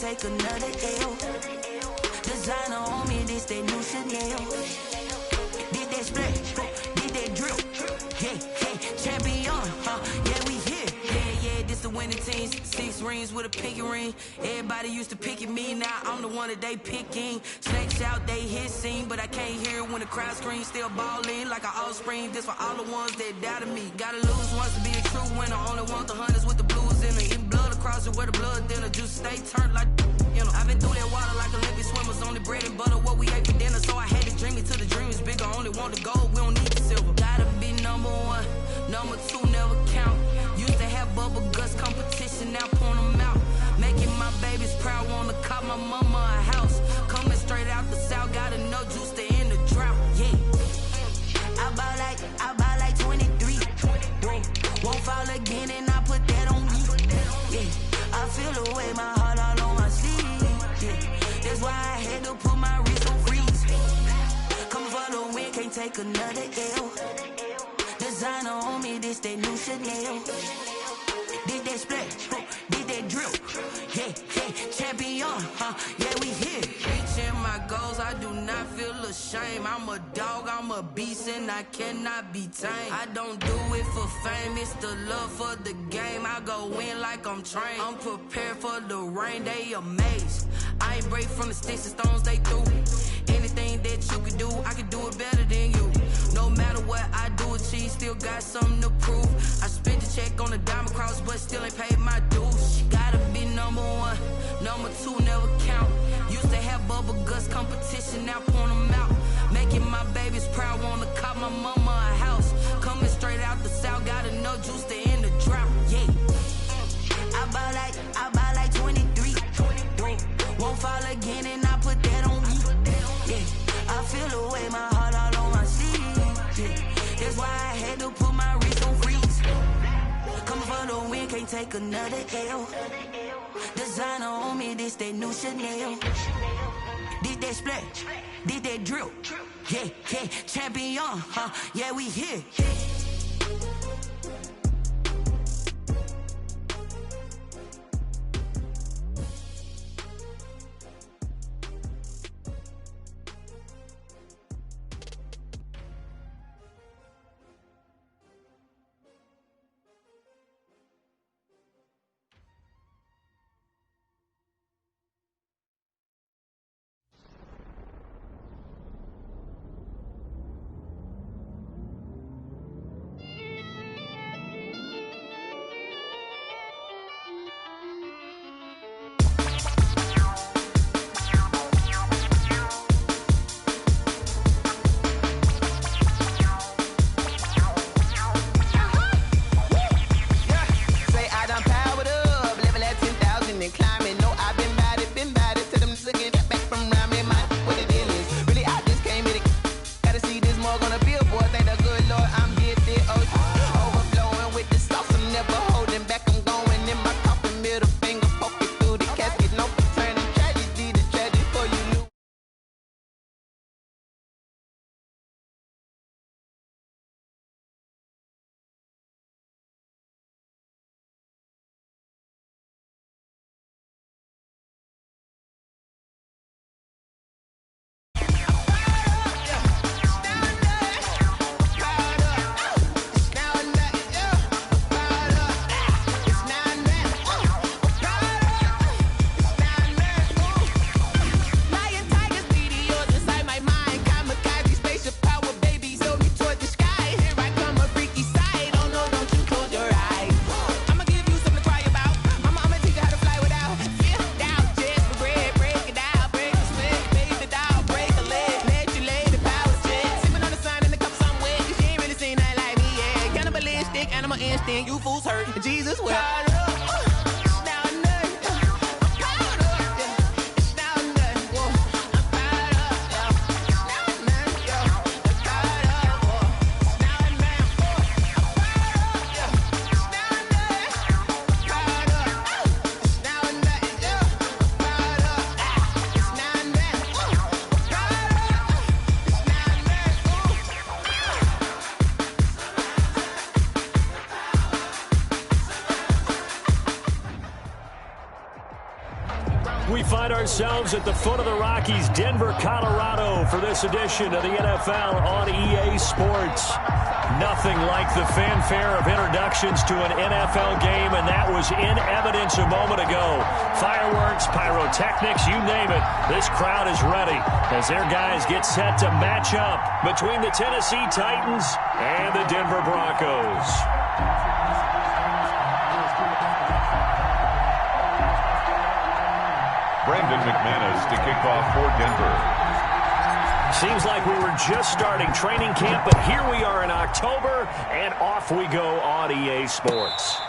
take another L. Designer on me, this that new Chanel. Did that splash, did that drill. Yeah, champion, yeah, we here. Yeah, this the winning teams. 6 rings with a pinky ring. Everybody used to pick at me, now I'm the one that they picking. Snakes out, they hissing, but I can't hear when the crowd screams. Still balling like an offspring. This for all the ones that doubted me. Gotta lose once to be a true winner. Only want the hunters with the blues in it. Eating blood across it where the blood dinner. Juice stay turned like, you know. I've been through that water like Olympic swimmers. Only bread and butter, what we ate for dinner. So I had to dream it till the dream is bigger. Only want the gold, we don't need the silver. Gotta be number 1, number 2 never count. Used to have bubble guts competition, now point them out. Making my babies proud, wanna cop my mama a house. Coming straight out the south, gotta know juice to end the drought. Yeah, I buy like 23. Whoa, won't fall again and I put that on me. Yeah, I feel the way, my heart all on my sleeve. Yeah, that's why I had to put my wrist on freeze. Coming for the win, can't take another L. Designer on me, this that new Chanel. Did that splash, did that drill. Yeah, champion, yeah, we here. Reaching my goals, I do not feel ashamed. I'm a dog, I'm a beast, and I cannot be tamed. I don't do it for fame, it's the love for the game. I go in like I'm trained. I'm prepared for the rain, they amazed. I ain't break from the sticks and stones they threw. Anything that you could do, I could do it better than you. No matter what I do, achieve, still got something to prove. I spent the check on the diamond cross, but still ain't paid my dues. Gotta be number 1, number 2 never count. Used to have bubble guts competition, now point them out. Making my babies proud, wanna cop my mama a house. Coming straight out the south, gotta know juice to end the drought. Yeah, I buy like 23. Won't fall again and I put that on me. Yeah, I feel the way, my heart all on my sleeve. Yeah, that's why I had to put my wrist on freeze. Coming for the win, can't take another L. Designer on me, this that new Chanel. Did that splash, did that drill. Yeah, champion, yeah, we here. We find ourselves at the foot of the Rockies, Denver, Colorado, for this edition of the NFL on EA Sports. Nothing like the fanfare of introductions to an NFL game, and that was in evidence a moment ago. Fireworks, pyrotechnics, you name it. This crowd is ready as their guys get set to match up between the Tennessee Titans and the Denver Broncos. Brandon McManus to kick off for Denver. Seems like we were just starting training camp, but here we are in October, and off we go on EA Sports.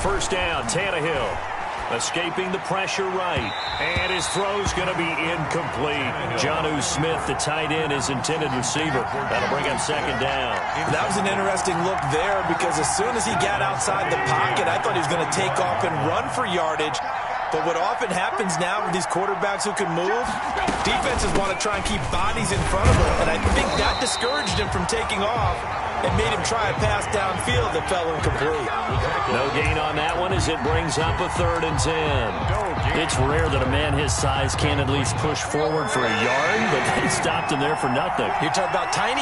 First down, Tannehill escaping the pressure right, and his throw's going to be incomplete. Jonnu Smith, the tight end, his intended receiver. That'll bring up second down. That was an interesting look there because as soon as he got outside the pocket, I thought he was going to take off and run for yardage. But what often happens now with these quarterbacks who can move, defenses want to try and keep bodies in front of them, and I think that discouraged him from taking off and made him try a pass downfield that fell incomplete. No gain on that one as it brings up a 3rd and 10. It's rare that a man his size can at least push forward for a yard, but they stopped him there for nothing. You're talking about tiny?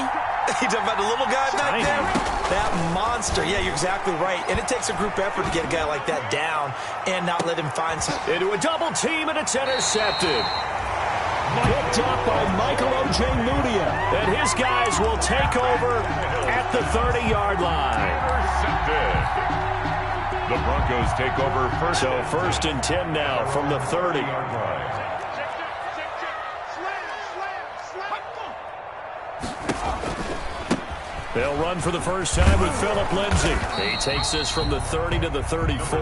You're talking about the little guy back there? That monster. Yeah, you're exactly right. And it takes a group effort to get a guy like that down and not let him find something. Into a double team, and it's intercepted. Picked up by Michael Ojemudia. And his guys will take over at the 30-yard line. The Broncos take over first. So 1st and 10 now from the 30. They'll run for the first time with Phillip Lindsay. He takes this from the 30 to the 34.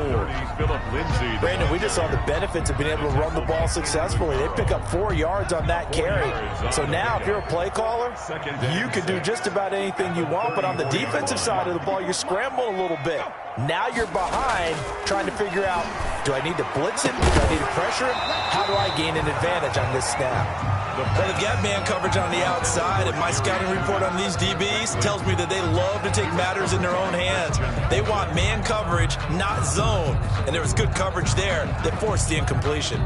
Brandon, we just saw the benefits of being able to run the ball successfully. They pick up 4 yards on that carry. So now, if you're a play caller, you can do just about anything you want. But on the defensive side of the ball, you're scrambling a little bit. Now you're behind trying to figure out, do I need to blitz him? Do I need to pressure him? How do I gain an advantage on this snap? Well, they've got man coverage on the outside, and my scouting report on these DBs tells me that they love to take matters in their own hands. They want man coverage, not zone, and there was good coverage there that forced the incompletion.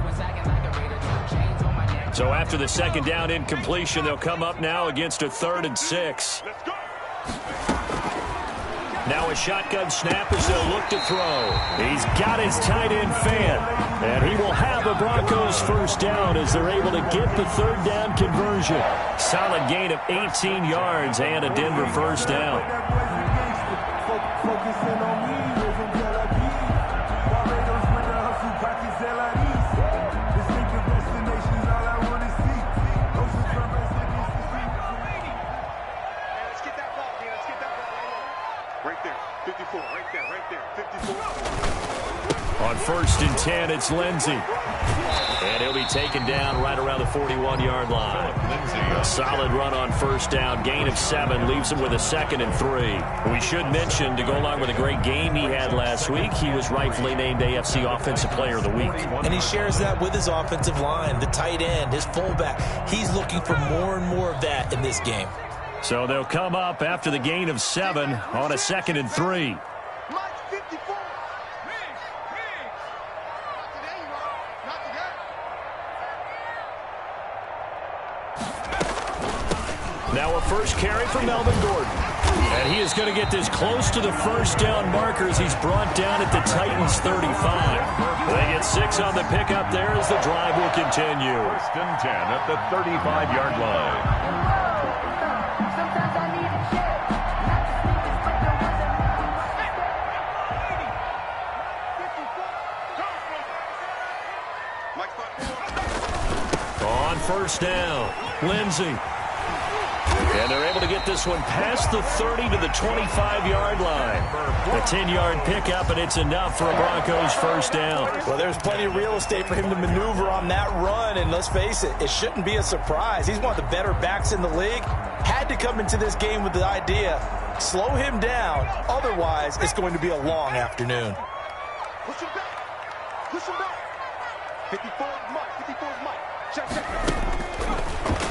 So after the second down incompletion, they'll come up now against a 3rd and 6. Now a shotgun snap as they'll look to throw. He's got his tight end fan, and he will have a Broncos first down as they're able to get the 3rd down conversion. Solid gain of 18 yards and a Denver first down. On 1st and 10, it's Lindsay. And he'll be taken down right around the 41-yard line. A solid run on first down. Gain of 7 leaves him with a 2nd and 3. We should mention, to go along with a great game he had last week, he was rightfully named AFC Offensive Player of the Week. And he shares that with his offensive line, the tight end, his fullback. He's looking for more and more of that in this game. So they'll come up after the gain of 7 on a 2nd and 3. Now a first carry for Melvin Gordon. And he is going to get this close to the first down marker as he's brought down at the Titans' 35. They get 6 on the pickup there as the drive will continue. 1st and 10 at the 35-yard line. On first down, Lindsay. And they're able to get this one past the 30 to the 25-yard line. A 10-yard pickup, and it's enough for a Broncos first down. Well, there's plenty of real estate for him to maneuver on that run, and let's face it, it shouldn't be a surprise. He's one of the better backs in the league. Had to come into this game with the idea, slow him down, otherwise it's going to be a long afternoon. Push him back. Push him back. 54 is Mike. 54 is Mike. Check.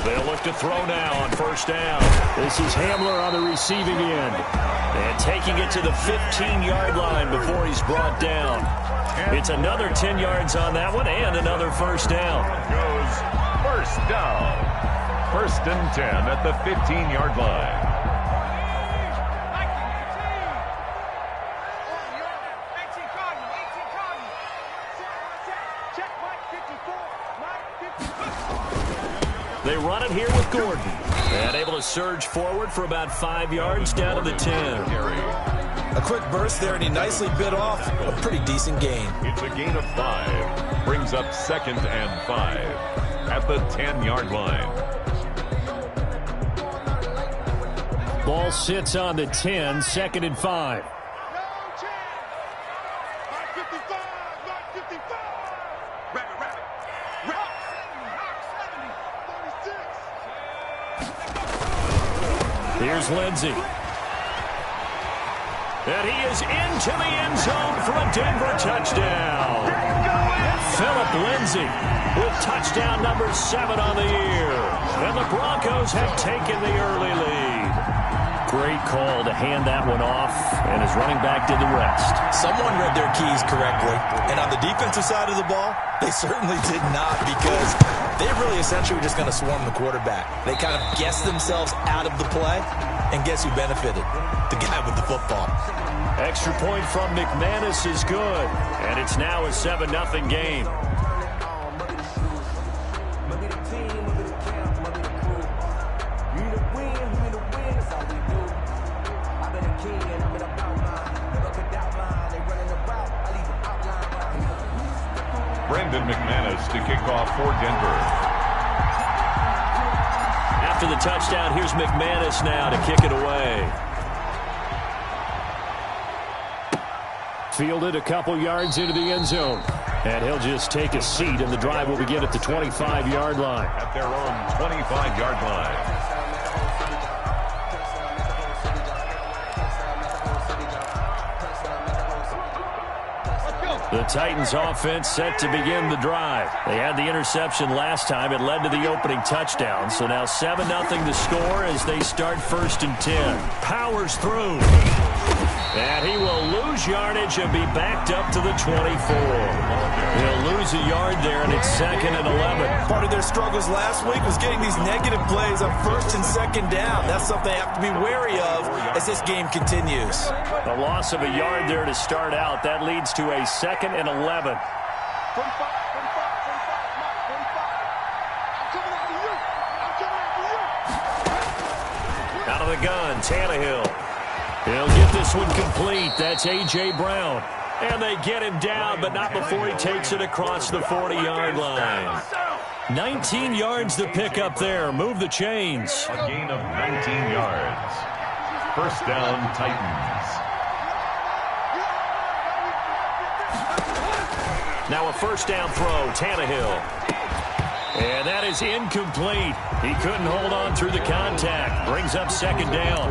They'll look to throw now on first down. This is Hamler on the receiving end. And taking it to the 15-yard line before he's brought down. It's another 10 yards on that one and another first down. Goes first down. First and 10 at the 15-yard line. They run it here with Gordon. And able to surge forward for about 5 yards down to the 10. A quick burst there, and he nicely bit off a pretty decent gain. It's a gain of 5. Brings up 2nd and 5 at the 10-yard line. Ball sits on the 10, 2nd and 5. Here's Lindsey. And he is into the end zone for a Denver touchdown. Philip Lindsey with touchdown number 7 on the year. And the Broncos have taken the early lead. Great call to hand that one off, and his running back did the rest. Someone read their keys correctly. And on the defensive side of the ball, they certainly did not, because they really essentially were just going to swarm the quarterback. They kind of guessed themselves out of the play, and guess who benefited? The guy with the football. Extra point from McManus is good, and it's now a 7-0 game. McManus to kick off for Denver. After the touchdown, here's McManus now to kick it away. Fielded a couple yards into the end zone. And he'll just take a seat, and the drive will begin at the 25-yard line. At their own 25-yard line. The Titans offense set to begin the drive. They had the interception last time. It led to the opening touchdown. So now 7-0 the score as they start 1st and 10. Powers through. And he will lose yardage and be backed up to the 24. He'll lose a yard there, and it's 2nd and 11. Part of their struggles last week was getting these negative plays on 1st and 2nd down. That's something they have to be wary of as this game continues. A loss of a yard there to start out. That leads to a 2nd and 11. Out of the gun, Tannehill. He'll get this one complete. That's A.J. Brown. And they get him down, but not before he takes it across the 40-yard line. 19 yards to pick up there. Move the chains. A gain of 19 yards. First down, Titans. Now a first down throw, Tannehill. And that is incomplete. He couldn't hold on through the contact. Brings up 2nd down.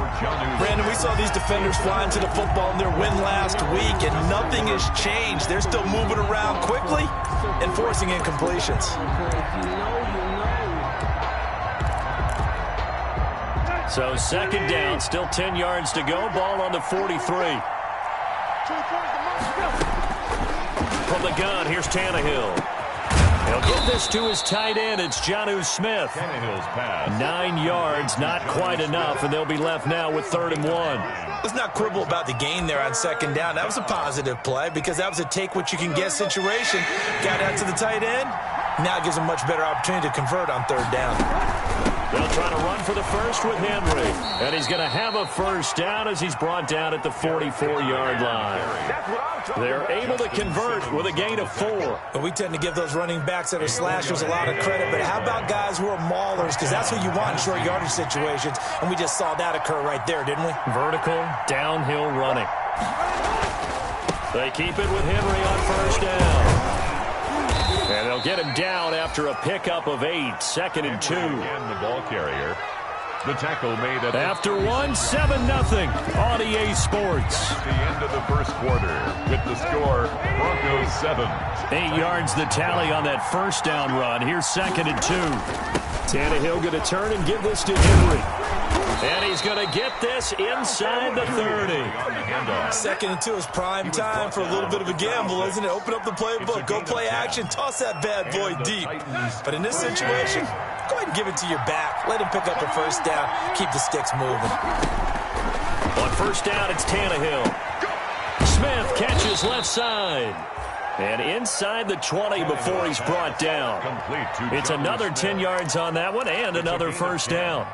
Brandon, we saw these defenders flying to the football in their win last week, and nothing has changed. They're still moving around quickly and forcing incompletions. So 2nd down, still 10 yards to go. Ball on the 43. From the gun, here's Tannehill. He'll give this to his tight end. It's Jonnu Smith. Tannehill's pass. 9 yards, not quite enough, and they'll be left now with 3rd and 1. Let's not quibble about the gain there on 2nd down. That was a positive play because that was a take-what-you-can-get situation. Got out to the tight end. Now it gives a much better opportunity to convert on 3rd down. They'll try to run for the first with Henry. And he's going to have a first down as he's brought down at the 44-yard line. They're able to convert with a gain of 4. But we tend to give those running backs that are slashers a lot of credit. But how about guys who are maulers? Because that's what you want in short yardage situations. And we just saw that occur right there, didn't we? Vertical, downhill running. They keep it with Henry on first down. And they'll get him down after a pickup of 8. 2nd and 2. And the ball carrier. The tackle made at after 7-0 on EA Sports. The end of the first quarter with the score, Broncos 7. 8 yards the tally on that first down run. Here's 2nd and 2. Tannehill going to turn and give this to Henry. And he's going to get this inside the 30. 2nd and 2 is prime time for a little bit of a gamble, isn't it? Open up the playbook, go play action, toss that bad boy deep. But in this situation, go ahead and give it to your back. Let him pick up a first down. Keep the sticks moving. On first down, it's Tannehill. Smith catches left side. And inside the 20 before he's brought down. It's another 10 yards on that one and another first down.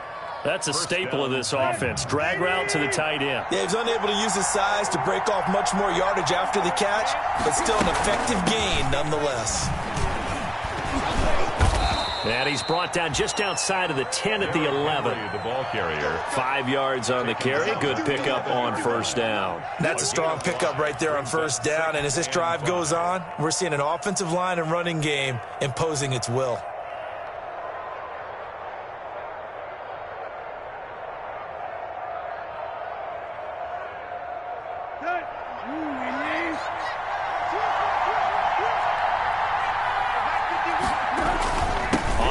That's a staple of this offense. Drag route to the tight end. Yeah, he's unable to use his size to break off much more yardage after the catch, but still an effective gain nonetheless. And he's brought down just outside of the 10 at the 11. The ball carrier. 5 yards on the carry. Good pickup on first down. That's a strong pickup right there on first down. And as this drive goes on, we're seeing an offensive line and running game imposing its will.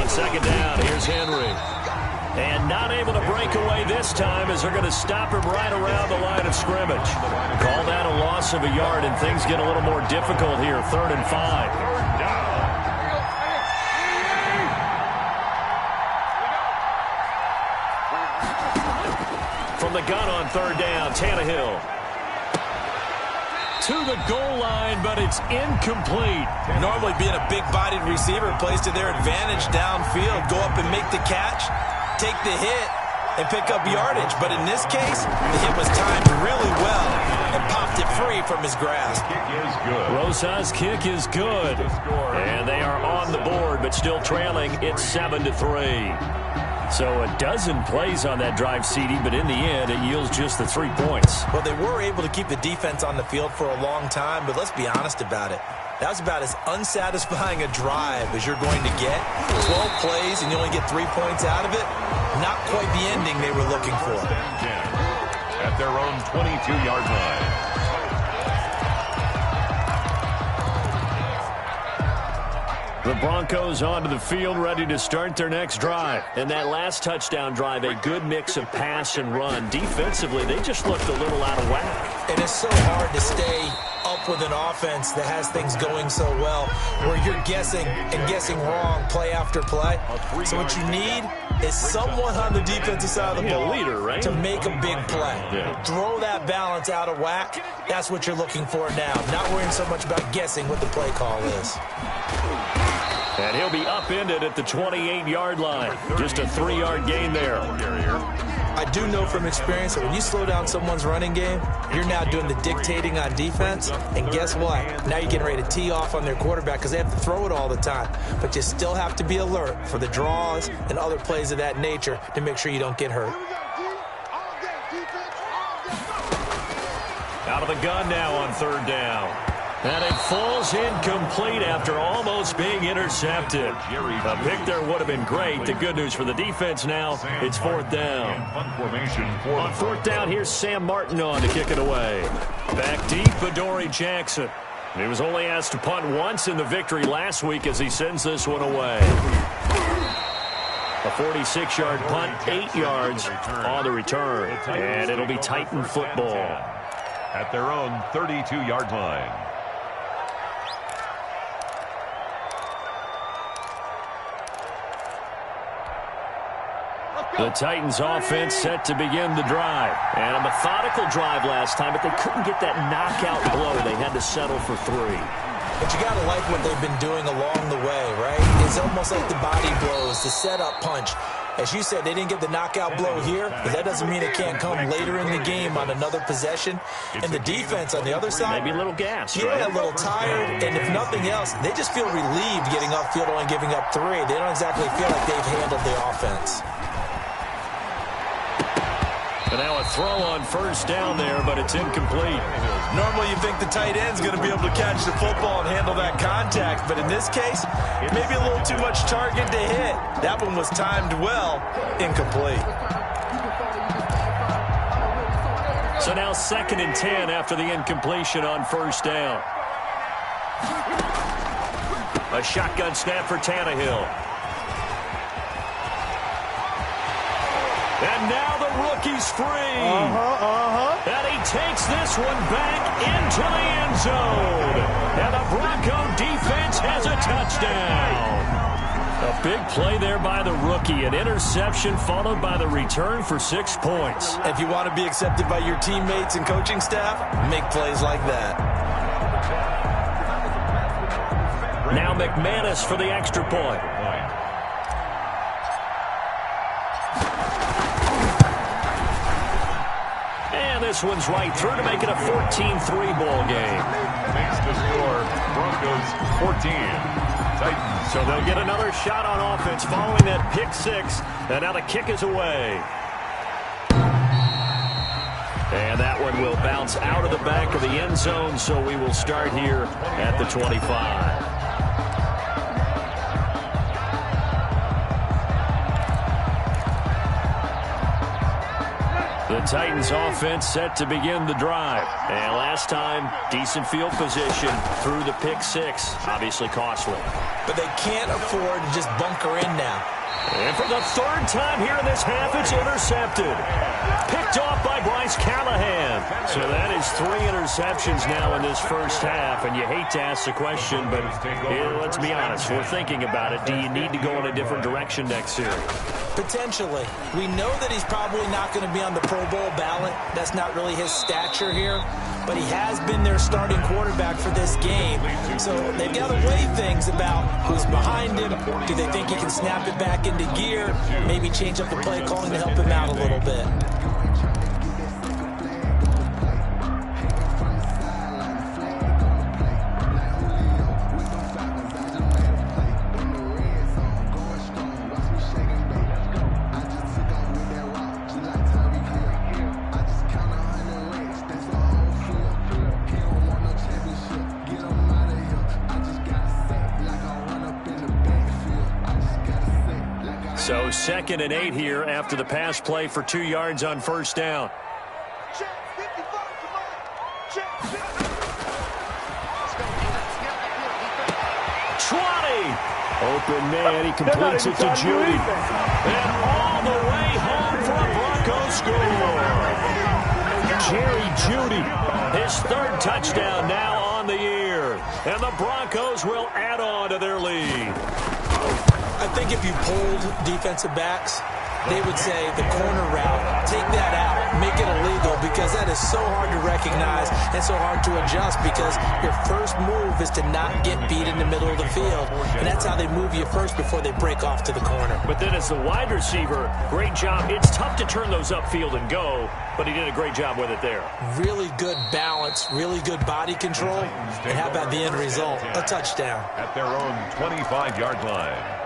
Second down, here's Henry. And not able to break away this time as they're going to stop him right around the line of scrimmage. Call that a loss of a yard, and things get a little more difficult here. 3rd and 5. From the gun on 3rd down, Tannehill. To the goal line, but it's incomplete. Normally being a big-bodied receiver plays to their advantage downfield. Go up and make the catch, take the hit, and pick up yardage. But in this case, the hit was timed really well and popped it free from his grasp. Rosa's kick is good. And they are on the board, but still trailing. It's 7-3. So a dozen plays on that drive, CD, but in the end, it yields just the 3 points. Well, they were able to keep the defense on the field for a long time, but let's be honest about it. That was about as unsatisfying a drive as you're going to get. 12 plays and you only get 3 points out of it. Not quite the ending they were looking for. At their own 22-yard line. The Broncos onto the field, ready to start their next drive. And that last touchdown drive, a good mix of pass and run. Defensively, they just looked a little out of whack. And it's so hard to stay up with an offense that has things going so well, where you're guessing and guessing wrong play after play. So what you need is someone on the defensive side of the ball, leader, right? to make a big play. Yeah. Throw that balance out of whack. That's what you're looking for now. Not worrying so much about guessing what the play call is. And he'll be upended at the 28-yard line. Just a 3-yard gain there. I do know from experience that when you slow down someone's running game, you're now doing the dictating on defense. And guess what? Now you're getting ready to tee off on their quarterback because they have to throw it all the time. But you still have to be alert for the draws and other plays of that nature to make sure you don't get hurt. Out of the gun now on 3rd down. And it falls incomplete after almost being intercepted. A pick there would have been great. The good news for the defense now, it's 4th down. On 4th down, here's Sam Martin on to kick it away. Back deep, Adoree Jackson. He was only asked to punt once in the victory last week as he sends this one away. A 46-yard punt, 8 yards on the return. And it'll be Titan football. At their own 32-yard line. The Titans offense set to begin the drive. And a methodical drive last time, but they couldn't get that knockout blow. They had to settle for 3. But you got to like what they've been doing along the way, right? It's almost like the body blows, the setup punch. As you said, they didn't get the knockout blow here, but that doesn't mean it can't come later in the game on another possession. And the defense on the other side, maybe a little gassed, yeah, right? a little tired. And if nothing else, they just feel relieved getting upfield only giving up 3. They don't exactly feel like they've handled the offense. And now a throw on 1st down there, but it's incomplete. Normally you think the tight end's going to be able to catch the football and handle that contact, but in this case, maybe a little too much target to hit. That one was timed well, incomplete. So now 2nd and 10 after the incompletion on first down. A shotgun snap for Tannehill. And now the rookie's free. And he takes this one back into the end zone. And the Bronco defense has a touchdown. A big play there by the rookie. An interception followed by the return for 6 points. If you want to be accepted by your teammates and coaching staff, make plays like that. Now McManus for the extra point. And this one's right through to make it a 14-3 ball game. Makes the score Broncos 14. Titans. So they'll get another shot on offense following that pick 6. And now the kick is away. And that one will bounce out of the back of the end zone, so we will start here at the 25. The Titans offense set to begin the drive. And last time, decent field position through the pick 6. Obviously costly. But they can't afford to just bunker in now. And for the 3rd time here in this half, it's intercepted. Picked off by Bryce Callahan. So that is 3 interceptions now in this first half. And you hate to ask the question, but let's be honest. We're thinking about it. Do you need to go in a different direction next series? Potentially. We know that he's probably not going to be on the Pro Bowl ballot. That's not really his stature here. But he has been their starting quarterback for this game. So they've got to weigh things about who's behind him. Do they think he can snap it back into gear? Maybe change up the play calling to help him out a little bit. So 2nd and 8 here after the pass play for 2 yards on first down. Open man, he completes it to Judy. And all the way home for a Broncos score. Jerry Judy, his 3rd touchdown now on the year. And the Broncos will add on to their lead. I think if you polled defensive backs, they would say the corner route, take that out, make it illegal, because that is so hard to recognize and so hard to adjust, because your first move is to not get beat in the middle of the field, and that's how they move you first before they break off to the corner. But then as the wide receiver, great job. It's tough to turn those upfield and go, but he did a great job with it there. Really good balance, really good body control, and how about the end result? A touchdown. At their own 25-yard line.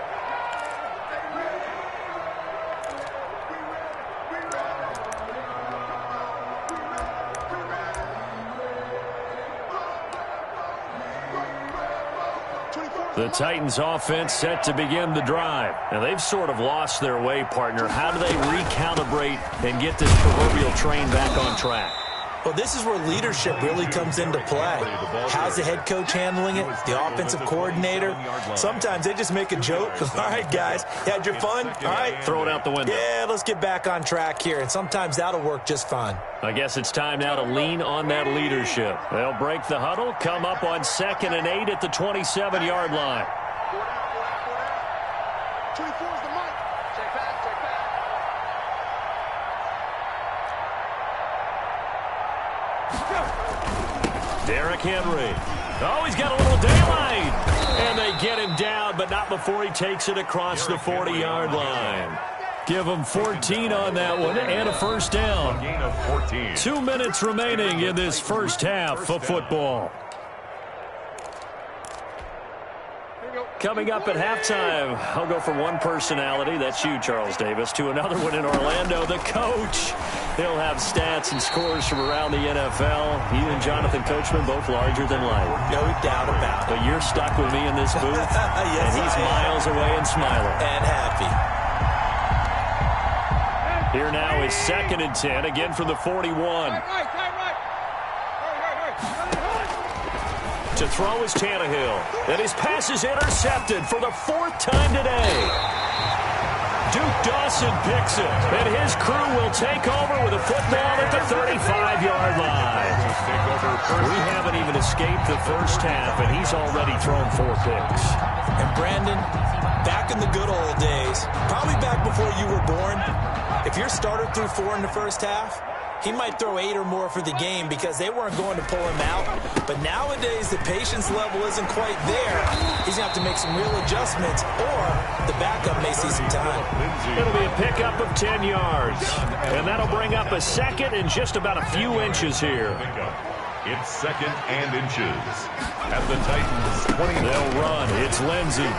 The Titans offense set to begin the drive. Now they've sort of lost their way, partner. How do they recalibrate and get this proverbial train back on track? Well, this is where leadership really comes into play. How's the head coach handling it? The offensive coordinator? Sometimes they just make a joke. All right, guys, you had your fun? All right. Throw it out the window. Yeah, let's get back on track here. And sometimes that'll work just fine. I guess it's time now to lean on that leadership. They'll break the huddle, come up on 2nd and 8 at the 27-yard line. 24 is the mic. Check back, check back. Derrick Henry. Oh, he's got a little daylight. And they get him down, but not before he takes it across the 40-yard line. Give him 14 on that one and a first down. Gain of 14. 2 minutes remaining in this first half of football. Coming up at halftime, I'll go from one personality, that's you, Charles Davis, to another one in Orlando, the coach. He'll have stats and scores from around the NFL. You and Jonathan Coachman, both larger than life. No doubt about it. But you're stuck with me in this booth, Yes, and he's miles away and smiling. And happy. Here now is 2nd and 10, again from the 41. To throw is Tannehill. And his pass is intercepted for the 4th time today. Duke Dawson picks it. And his crew will take over with a football at the 35-yard line. We haven't even escaped the first half, and he's already thrown 4 picks. And Brandon, back in the good old days, probably back before you were born, if your starter threw 4 in the first half, he might throw 8 or more for the game because they weren't going to pull him out. But nowadays, the patience level isn't quite there. He's going to have to make some real adjustments, or the backup may see some time. It'll be a pickup of 10 yards. And that'll bring up a 2nd and just about a few inches here. It's 2nd and inches. At the Titans 20. They'll run. It's Lindsey.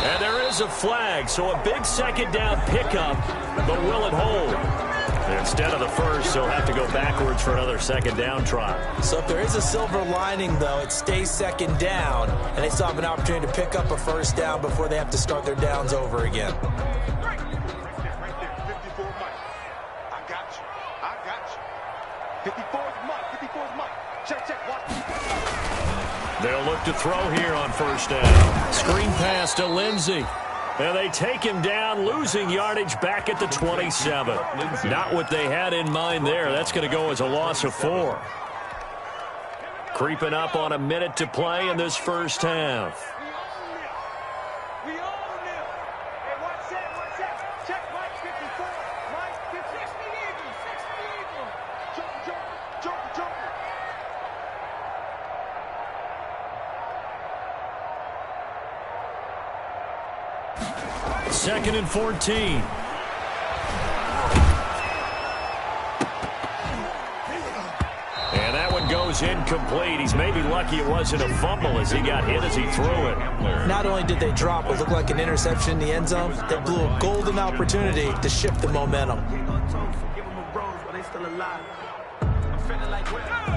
And there is a flag, so a big 2nd down pickup, but will it hold? Instead of the first, they'll have to go backwards for another 2nd down try. So if there is a silver lining, though, it stays 2nd down, and they still have an opportunity to pick up a 1st down before they have to start their downs over again. Right there, 54 Mike. I got you. 54 is Mike. Check. Watch. They'll look to throw here on 1st down. Screen pass to Lindsey. And they take him down, losing yardage back at the 27. Not what they had in mind there. That's going to go as a loss of 4. Creeping up on a minute to play in this first half. We own them. Hey, what's that? Check Mike 54. Mike 50. 60 Eagle. Joker. 2nd and 14. And that one goes incomplete. He's maybe lucky it wasn't a fumble as he got hit as he threw it. Not only did they drop what looked like an interception in the end zone, they blew a golden opportunity to shift the momentum.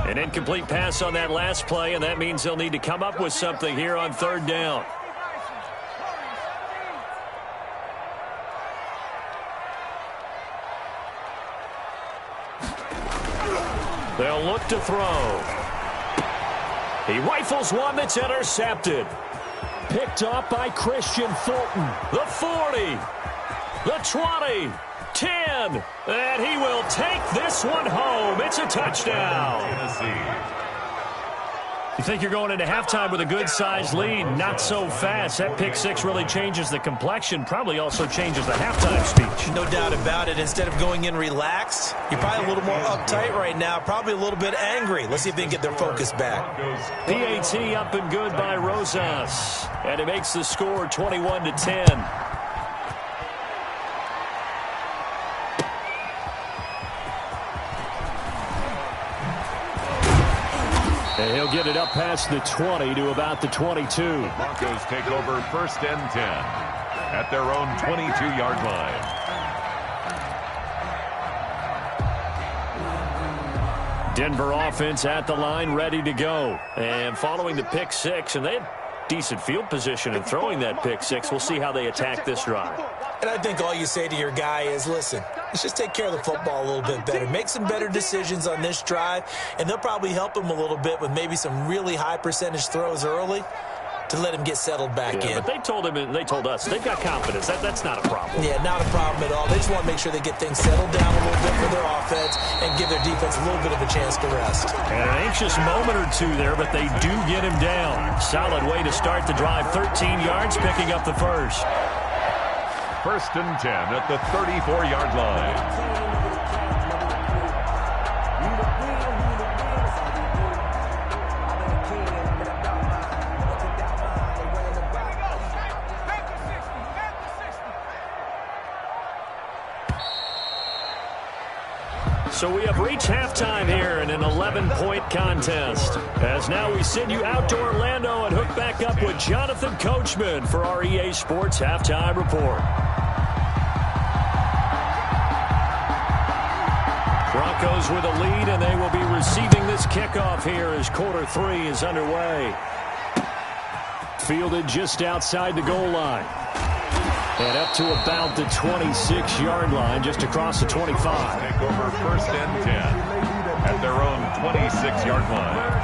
An incomplete pass on that last play, and that means they'll need to come up with something here on 3rd down. They'll look to throw. He rifles one that's intercepted. Picked up by Christian Fulton. The 40. The 20. 10. And he will take this one home. It's a touchdown. You think you're going into halftime with a good-sized lead. Not so fast. That pick 6 really changes the complexion. Probably also changes the halftime speech. No doubt about it. Instead of going in relaxed, you're probably a little more uptight right now. Probably a little bit angry. Let's see if they can get their focus back. PAT up and good by Rosas. And it makes the score 21-10. And he'll get it up past the 20 to about the 22. Broncos take over 1st and 10 at their own 22-yard line. Denver offense at the line, ready to go. And following the pick 6, and they had decent field position in throwing that pick 6. We'll see how they attack this drive. And I think all you say to your guy is, listen, let's just take care of the football a little bit better. Make some better decisions on this drive, and they'll probably help him a little bit with maybe some really high percentage throws early to let him get settled back in. But they told us they've got confidence. That's not a problem. Yeah, not a problem at all. They just want to make sure they get things settled down a little bit for their offense and give their defense a little bit of a chance to rest. And an anxious moment or two there, but they do get him down. Solid way to start the drive. 13 yards, picking up the first. 1st and 10 at the 34-yard line. So we have reached halftime here in an 11-point contest. As now we send you out to Orlando and hook back up with Jonathan Coachman for our EA Sports Halftime Report. Broncos with a lead, and they will be receiving this kickoff here as quarter 3 is underway. Fielded just outside the goal line. And up to about the 26-yard line, just across the 25. Take over 1st and 10 at their own 26-yard line.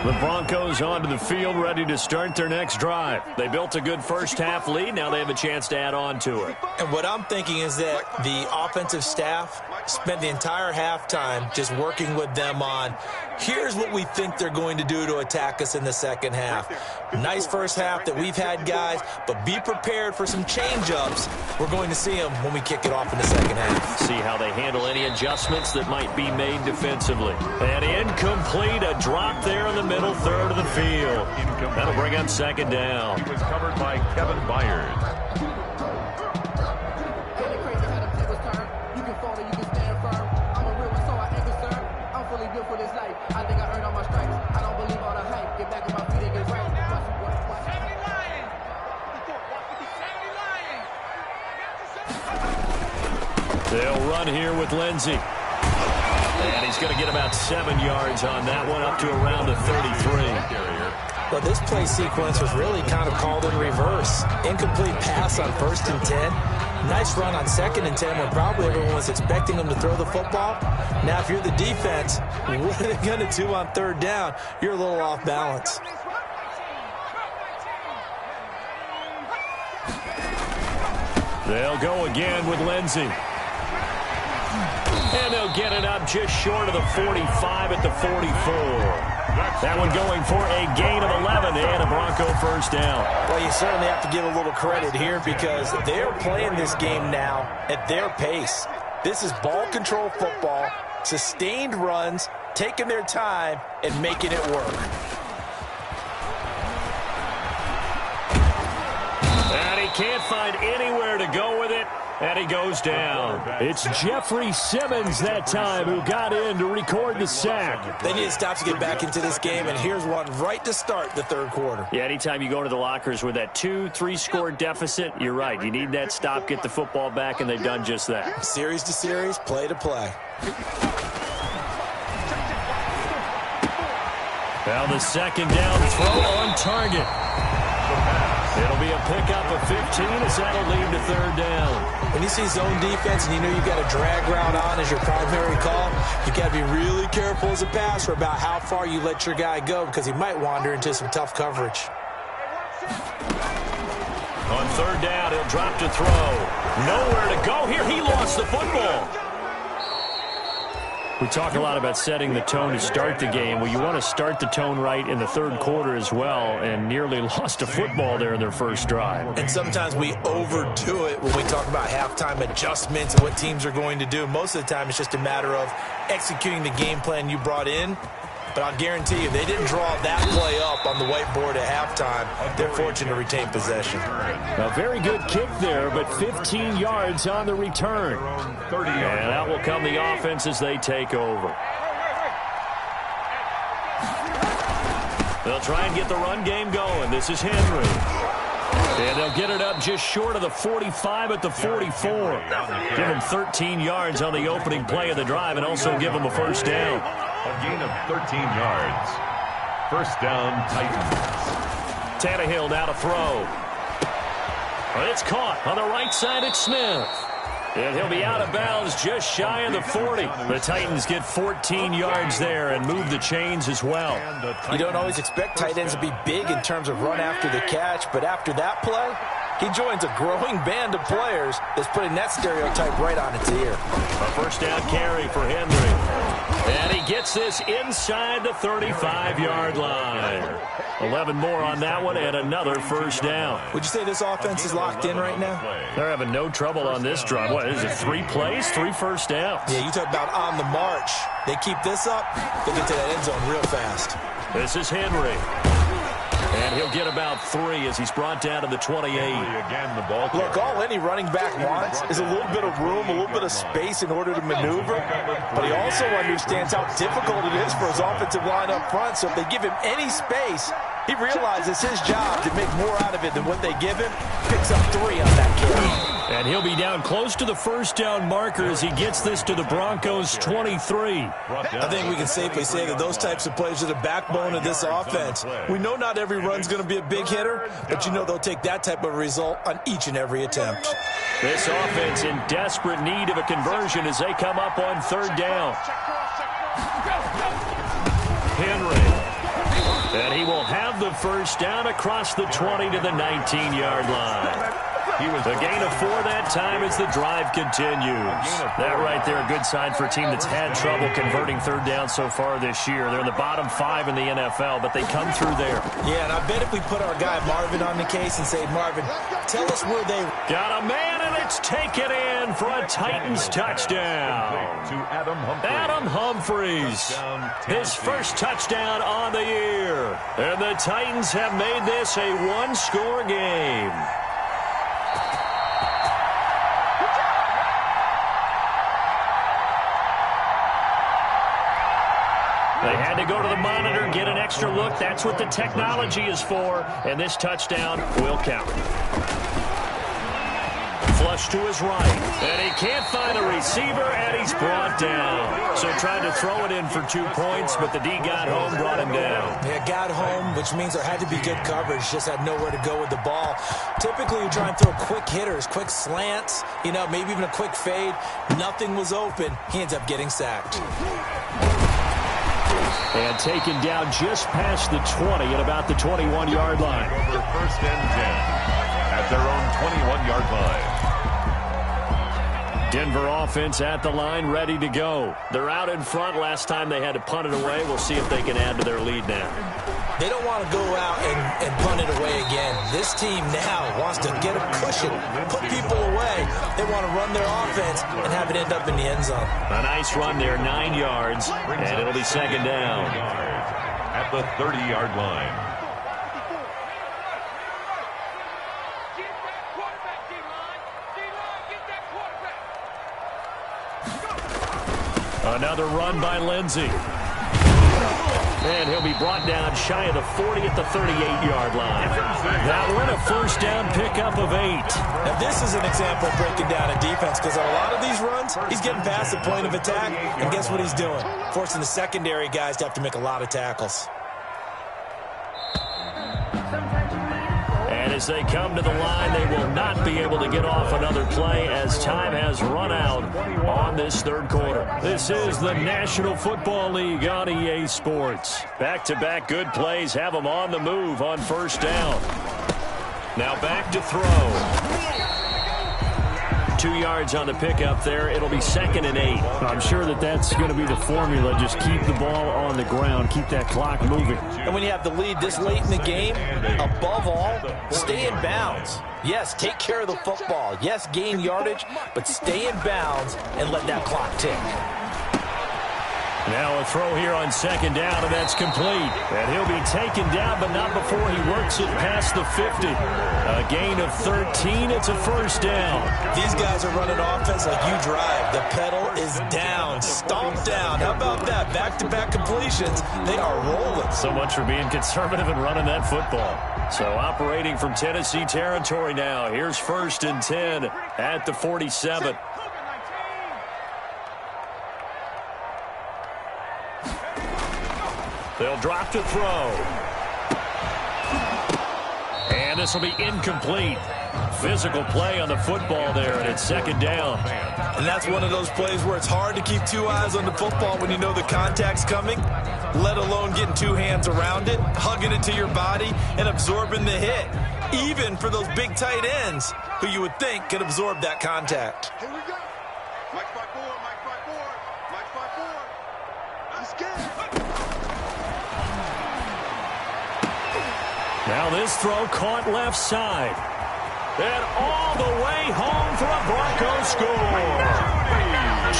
The Broncos onto the field, ready to start their next drive. They built a good first-half lead. Now they have a chance to add on to it. And what I'm thinking is that the offensive staff spent the entire halftime just working with them on, here's what we think they're going to do to attack us in the second half. Nice first half that we've had, guys, but be prepared for some change-ups. We're going to see them when we kick it off in the second half. See how they handle any adjustments that might be made defensively. And incomplete, a drop there in the middle third of the field. That'll bring up 2nd down. He was covered by Kevin Byers. They'll run here with Lindsey. And he's going to get about 7 yards on that one, up to around the 33. Well, this play sequence was really kind of called in reverse. Incomplete pass on 1st and 10. Nice run on 2nd and 10 when probably everyone was expecting them to throw the football. Now, if you're the defense, what are they going to do on 3rd down? You're a little off balance. They'll go again with Lindsey. And they'll get it up just short of the 45 at the 44. That one going for a gain of 11 and a Bronco first down. Well, you certainly have to give a little credit here because they're playing this game now at their pace. This is ball control football, sustained runs, taking their time, and making it work. And he can't find anywhere to go with it. And he goes down. It's Jeffrey Simmons that time who got in to record the sack. They need to stop to get back into this game, and here's one right to start the 3rd quarter. Yeah, anytime you go into the lockers with that 2-3 score deficit, you're right. You need that stop, get the football back, and they've done just that. Series to series, play to play. Now the 2nd down throw on target. It'll be a pickup of 15 as that'll lead to 3rd down. When you see zone defense and you know you've got a drag route on as your primary call, you've got to be really careful as a passer about how far you let your guy go because he might wander into some tough coverage. On 3rd down, he'll drop to throw. Nowhere to go here. He lost the football. We talk a lot about setting the tone to start the game. Well, you want to start the tone right in the 3rd quarter as well, and nearly lost a football there in their first drive. And sometimes we overdo it when we talk about halftime adjustments and what teams are going to do. Most of the time, it's just a matter of executing the game plan you brought in. But I'll guarantee you, they didn't draw that play up on the whiteboard at halftime. They're fortunate to retain possession. A very good kick there, but 15 yards on the return. And out will come the offense as they take over. They'll try and get the run game going. This is Henry. And they'll get it up just short of the 45 at the 44. Give him 13 yards on the opening play of the drive and also give him a first down. A gain of 13 yards. First down, Titans. Tannehill now to throw. It's caught on the right side at Smith. And he'll be out of bounds just shy of the 40. The Titans get 14 yards there and move the chains as well. You don't always expect tight ends to be big in terms of run after the catch, but after that play, he joins a growing band of players that's putting that stereotype right on its ear. A first down carry for Henry. And he gets this inside the 35-yard line. 11 more on that one and another first down. Would you say this offense is locked in right now? They're having no trouble on this drive. What is it, 3 plays, 3 first downs? Yeah, you talk about on the march. They keep this up, they'll get to that end zone real fast. This is Henry. And he'll get about 3 as he's brought down to the 28. Again, the ball. Look, all any running back wants is a little bit of room, a little bit of space in order to maneuver. But he also understands how difficult it is for his offensive line up front. So if they give him any space, he realizes his job to make more out of it than what they give him. Picks up 3 on that carry. And he'll be down close to the first down marker as he gets this to the Broncos 23. I think we can safely say that those types of plays are the backbone of this offense. We know not every run's going to be a big hitter, but you know they'll take that type of result on each and every attempt. This offense in desperate need of a conversion as they come up on third down. Henry. And he will have the first down across the 20 to the 19-yard line. A gain of 4 that time as the drive continues. That right there, a good sign for a team that's had trouble converting third down so far this year. They're in the bottom 5 in the NFL, but they come through there. Yeah, and I bet if we put our guy Marvin on the case and say, Marvin, tell us where they... Got a man, and it's taken in for a Titans touchdown. Adam Humphries, his first touchdown on the year. And the Titans have made this a one-score game. They had to go to the monitor, get an extra look. That's what the technology is for. And this touchdown will count. Flush to his right. And he can't find a receiver, and he's brought down. So tried to throw it in for 2 points, but the D got home, brought him down. Yeah, got home, which means there had to be good coverage. Just had nowhere to go with the ball. Typically, you try and throw quick hitters, quick slants, maybe even a quick fade. Nothing was open. He ends up getting sacked. And taken down just past the 20 at about the 21-yard line. Over first and 10 at their own 21-yard line. Denver offense at the line, ready to go. They're out in front. Last time they had to punt it away. We'll see if they can add to their lead now. They don't want to go out and punt it away again. This team now wants to get a cushion, put people away. They want to run their offense and have it end up in the end zone. A nice run there, 9 yards, and it'll be second down. At the 30-yard line. Another run by Lindsey. And he'll be brought down shy of the 40 at the 38-yard line. That'll win a first down pickup of 8. Now, this is an example of breaking down a defense because on a lot of these runs, he's getting past the point of attack, and guess what he's doing? Forcing the secondary guys to have to make a lot of tackles. And as they come to the line, they will not be able to get off another play as time has run out on this third quarter. This is the National Football League on EA Sports. Back-to-back good plays have them on the move on first down. Now back to throw. 2 yards on the pickup there. It'll be second and 8. I'm sure that's going to be the formula. Just keep the ball on the ground. Keep that clock moving. And when you have the lead this late in the game, above all, stay in bounds. Yes, take care of the football. Yes, gain yardage, but stay in bounds and let that clock tick. Now a throw here on second down, and that's complete. And he'll be taken down, but not before he works it past the 50. A gain of 13. It's a first down. These guys are running offense like you drive. The pedal is down, stomped down. How about that? Back-to-back completions. They are rolling. So much for being conservative and running that football. So operating from Tennessee territory now. Here's first and 10 at the 47. They'll drop to throw. And this will be incomplete. Physical play on the football there, and it's second down. And that's one of those plays where it's hard to keep 2 eyes on the football when you know the contact's coming, let alone getting 2 hands around it, hugging it to your body, and absorbing the hit. Even for those big tight ends who you would think could absorb that contact. Here we go. Mike 5-4, Mike 5-4, Mike 5-4. Let's get it. Now this throw caught left side. And all the way home for a Broncos score.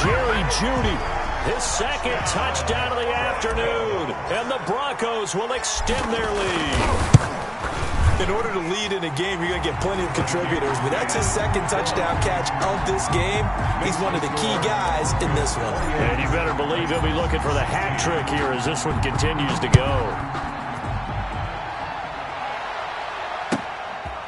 Jerry Jeudy, his second touchdown of the afternoon. And the Broncos will extend their lead. In order to lead in a game, you're going to get plenty of contributors. But that's his second touchdown catch of this game. He's one of the key guys in this one. And you better believe he'll be looking for the hat trick here as this one continues to go.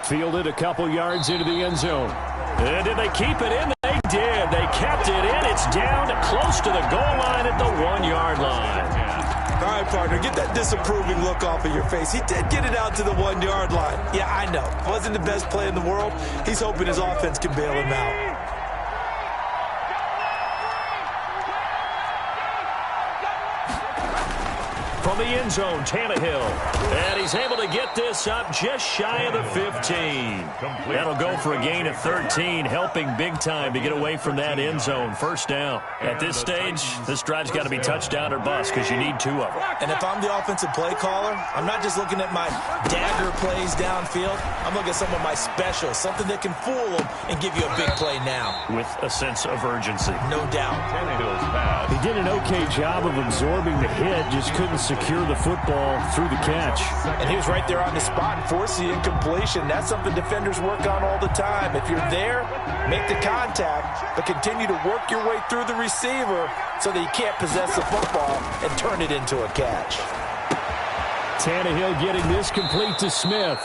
Fielded a couple yards into the end zone. Did they keep it in? They did. They kept it in. It's down close to the goal line at the 1-yard line. All right, partner, get that disapproving look off of your face. He did get it out to the 1-yard line. Yeah, I know. Wasn't the best play in the world. He's hoping his offense can bail him out. From the end zone, Tannehill. And he's able to get this up just shy of the 15. That'll go for a gain of 13, helping big time to get away from that end zone. First down. At this stage, this drive's got to be touchdown or bust because you need 2 of them. And if I'm the offensive play caller, I'm not just looking at my dagger plays downfield. I'm looking at some of my specials, something that can fool them and give you a big play now. With a sense of urgency. No doubt. He did an okay job of absorbing the hit, just couldn't secure the football through the catch. And he was right there on the spot and forced the incompletion. That's something defenders work on all the time. If you're there, make the contact, but continue to work your way through the receiver so that you can't possess the football and turn it into a catch. Tannehill getting this complete to Smith.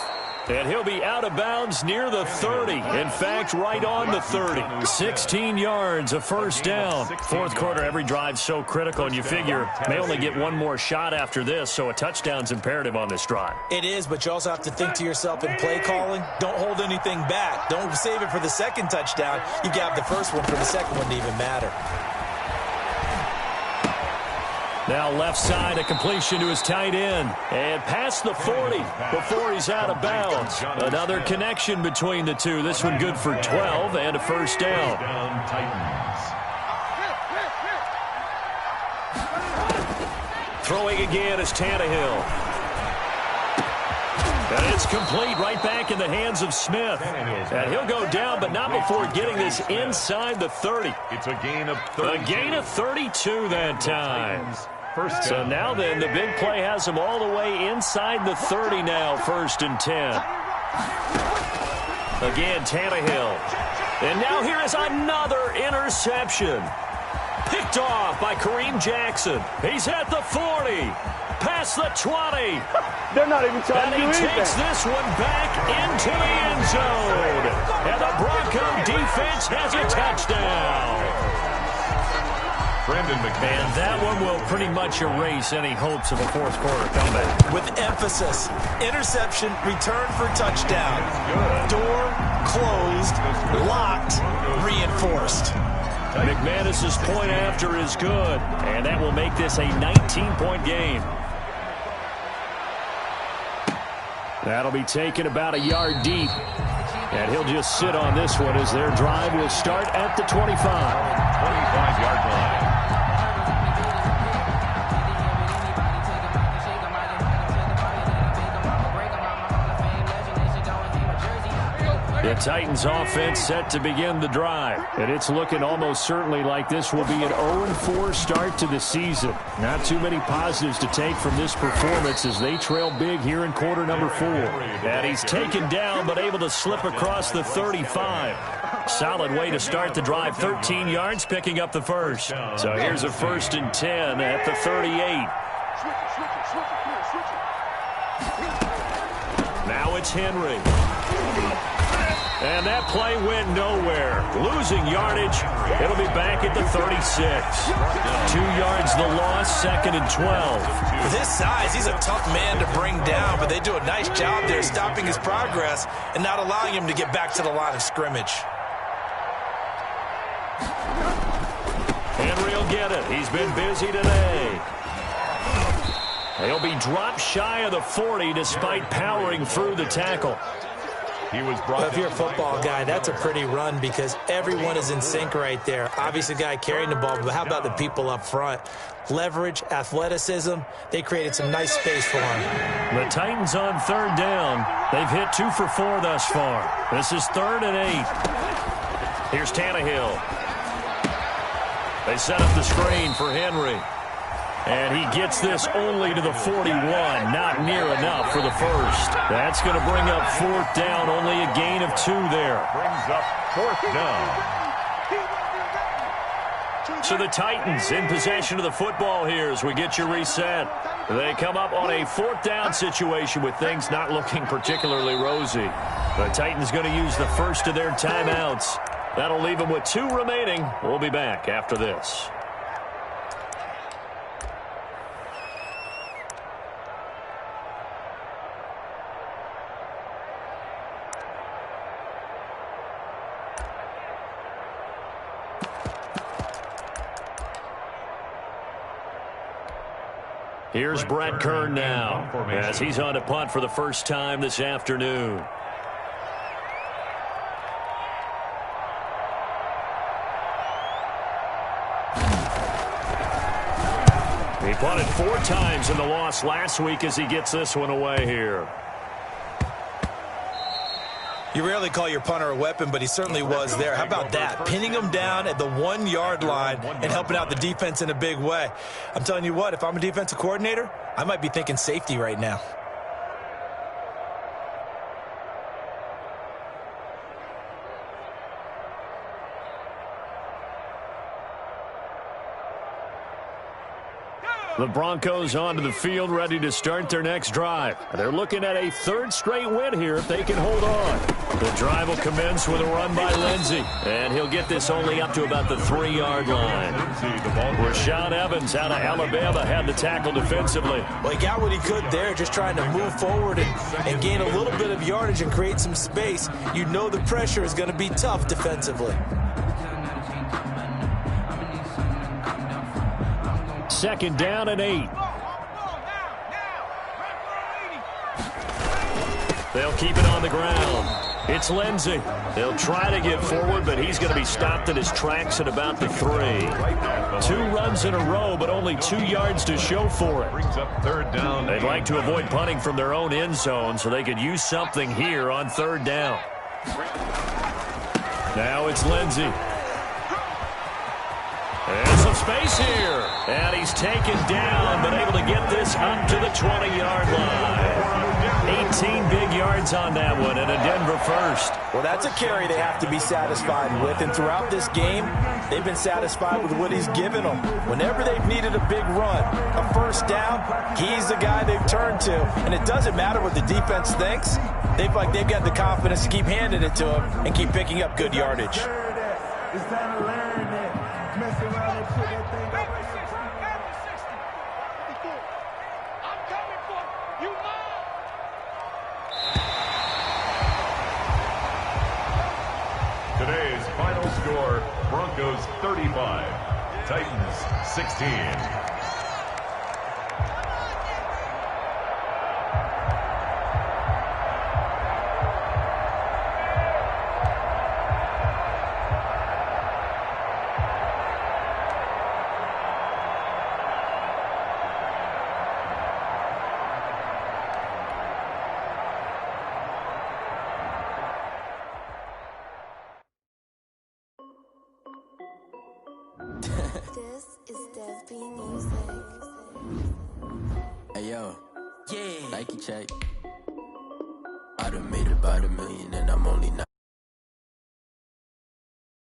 And he'll be out of bounds near the 30. In fact, right on the 30. 16 yards, a first down. Fourth quarter, every drive's so critical, and you figure may only get one more shot after this, so a touchdown's imperative on this drive. It is, but you also have to think to yourself in play calling, don't hold anything back. Don't save it for the second touchdown. You got the first one for the second one to even matter. Now left side, a completion to his tight end. And past the 40 before he's out of bounds. Another connection between the two. This one good for 12 and a first down. Throwing again is Tannehill. And it's complete right back in the hands of Smith. And he'll go down, but not before getting this inside the 30. It's a gain of 32. A gain of 32 that time. So now then, the big play has him all the way inside the 30 now, 1st and 10. Again, Tannehill. And now here is another interception. Picked off by Kareem Jackson. He's at the 40. Past the 20. They're not even trying to do anything. And he takes this one back into the end zone. And the Bronco defense has a touchdown. And that one will pretty much erase any hopes of a fourth quarter comeback. With emphasis, interception, return for touchdown. Door closed, locked, reinforced. McManus's point after is good, and that will make this a 19-point game. That'll be taken about a yard deep. And he'll just sit on this one as their drive will start at the 25. 25-yard line. The Titans offense set to begin the drive. And it's looking almost certainly like this will be an 0-4 start to the season. Not too many positives to take from this performance as they trail big here in quarter number 4. And he's taken down but able to slip across the 35. Solid way to start the drive. 13 yards picking up the first. So here's a 1st and 10 at the 38. Now it's Henry. And that play went nowhere. Losing yardage. It'll be back at the 36. 2 yards the loss, 2nd and 12. For this size, he's a tough man to bring down, but they do a nice job there stopping his progress and not allowing him to get back to the line of scrimmage. Henry will get it. He's been busy today. He'll be dropped shy of the 40 despite powering through the tackle. He was brought. If you're a football guy, that's a pretty run because everyone is in sync right there. Obviously, the guy carrying the ball, but how about the people up front? Leverage, athleticism, they created some nice space for him. The Titans on 3rd down. They've hit 2 for 4 thus far. This is 3rd and 8. Here's Tannehill. They set up the screen for Henry. And he gets this only to the 41. Not near enough for the first. That's going to bring up 4th down. Only a gain of 2 there. Brings up 4th down. So the Titans in possession of the football here as we get you reset. They come up on a 4th down situation with things not looking particularly rosy. The Titans going to use the first of their timeouts. That'll leave them with 2 remaining. We'll be back after this. Here's Brett Kern now, as he's on to punt for the first time this afternoon. He punted 4 times in the loss last week as he gets this one away here. You rarely call your punter a weapon, but he certainly was there. How about that? Pinning him down at the 1-yard line and helping out the defense in a big way. I'm telling you what, if I'm a defensive coordinator, I might be thinking safety right now. The Broncos onto the field, ready to start their next drive. They're looking at a 3rd straight win here if they can hold on. The drive will commence with a run by Lindsey, and he'll get this only up to about the 3-yard line. Rashaan Evans out of Alabama had the tackle defensively. Well, he got what he could there, just trying to move forward and gain a little bit of yardage and create some space. You know the pressure is going to be tough defensively. 2nd down and 8. They'll keep it on the ground. It's Lindsey. They'll try to get forward, but he's going to be stopped in his tracks at about the 3. 2 runs in a row, but only 2 yards to show for it. Brings up 3rd down. They'd like to avoid punting from their own end zone so they could use something here on 3rd down. Now it's Lindsey. There's some space here. And he's taken down, but able to get this up to the 20-yard line. 18 big yards on that one, and a Denver first. Well, that's a carry they have to be satisfied with, and throughout this game, they've been satisfied with what he's given them. Whenever they've needed a big run, a 1st down, he's the guy they've turned to. And it doesn't matter what the defense thinks. They've got the confidence to keep handing it to him and keep picking up good yardage. It's time to learn that. Mess around and put that thing up. I'm coming for you, Mom. Today's final score, Broncos 35, Titans 16. This is Dev B Music. Hey yo, Nike check. I done made about $1 million and I'm only 9.